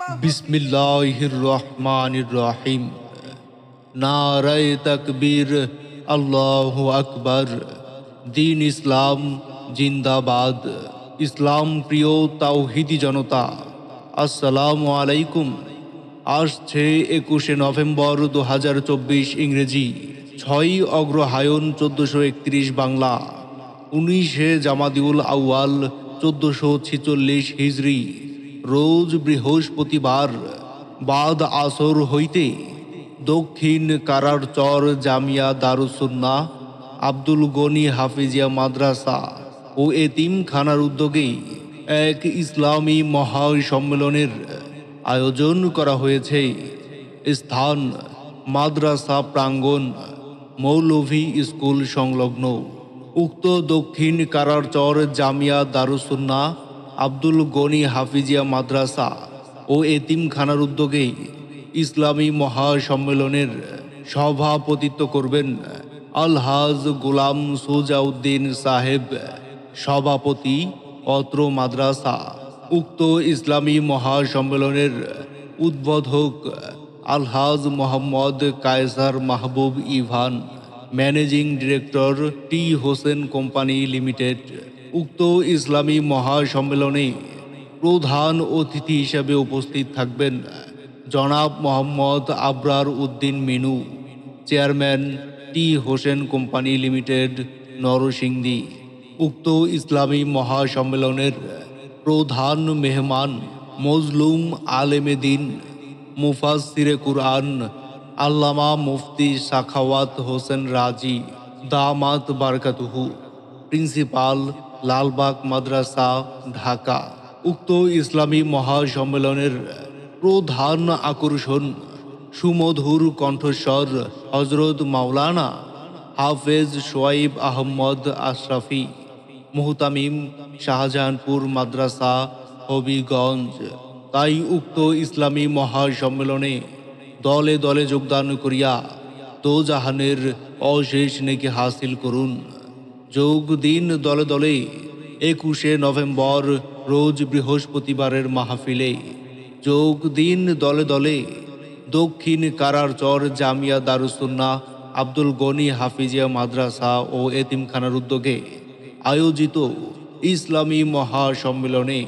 বিসমিল্লাহির রহমানির রহিম। নারায়ে তাকবীর, আল্লাহু আকবার। দিন ইসলাম জিন্দাবাদ। ইসলাম প্রিয় তাওহীদি জনতা, আসসালামু আলাইকুম। আসছে 21শে নভেম্বর 2024 ইংরেজি, 6ই অগ্রহায়ণ 1431 বাংলা, 19শে জামাদিউল আউয়াল 1446 হিজরি, রোজ বৃহস্পতিবার বাদ আসর হইতে দক্ষিণ কারারচর জামিয়া দারুসুন্নাহ আব্দুল গনি হাফিজিয়া মাদ্রাসা ও এতিমখানার উদ্যোগে এক ইসলামী মহাসম্মেলনের আয়োজন করা হয়েছে। স্থান মাদ্রাসা প্রাঙ্গণ, মৌলভী স্কুল সংলগ্ন। উক্ত দক্ষিণ কারারচর জামিয়া দারুসুন্নাহ আব্দুল গনি হাফিজিয়া মাদ্রাসা ও এতিমখানার উদ্যোগে ইসলামী মহাসম্মেলনের সভাপতিত্ব করবেন আলহাজ গোলাম সুজাউদ্দিন সাহেব, সভাপতি অত্র মাদ্রাসা। উক্ত ইসলামী মহাসম্মেলনের উদ্বোধক আলহাজ মোহাম্মদ কায়সার মাহবুব ইভান, ম্যানেজিং ডিরেক্টর টি হোসেন কোম্পানি লিমিটেড। উক্ত ইসলামী মহাসম্মেলনে প্রধান অতিথি হিসেবে উপস্থিত থাকবেন জনাব মোহাম্মদ আবরার উদ্দিন মিনু, চেয়ারম্যান টি হোসেন কোম্পানি লিমিটেড, নরসিংদী। উক্ত ইসলামী মহাসম্মেলনের প্রধান মেহমান মজলুম আলেমে দিন, মুফাসসিরে কুরআন আল্লামা মুফতি সাখাওয়াত হোসেন রাজি দামাত বারকাতুহু, প্রিন্সিপাল, লালবাগ মাদ্রাসা, ঢাকা। উক্ত ইসলামী মহাসম্মেলনের প্রধান আকর্ষণ সুমধুর কণ্ঠস্বর হজরত মাওলানা হাফেজ সোয়াইব আহমদ আশরাফি, মুহতামিম, শাহজাহানপুর মাদ্রাসা, হবিগঞ্জ। তাই উক্ত ইসলামী মহাসম্মেলনে দলে দলে যোগদান করিয়া দোজাহানের অশেষ নেকি হাসিল করুন। যোগ দিন দলে দলে 21শে নভেম্বর রোজ বৃহস্পতিবারের মাহফিলে। যোগ দিন দলে দলে দক্ষিণ কারারচর জামিয়া দারুসুন্নাহ আব্দুল গনি হাফিজিয়া মাদ্রাসা ও এতিমখানার উদ্যোগে আয়োজিত ইসলামী মহাসম্মেলনে।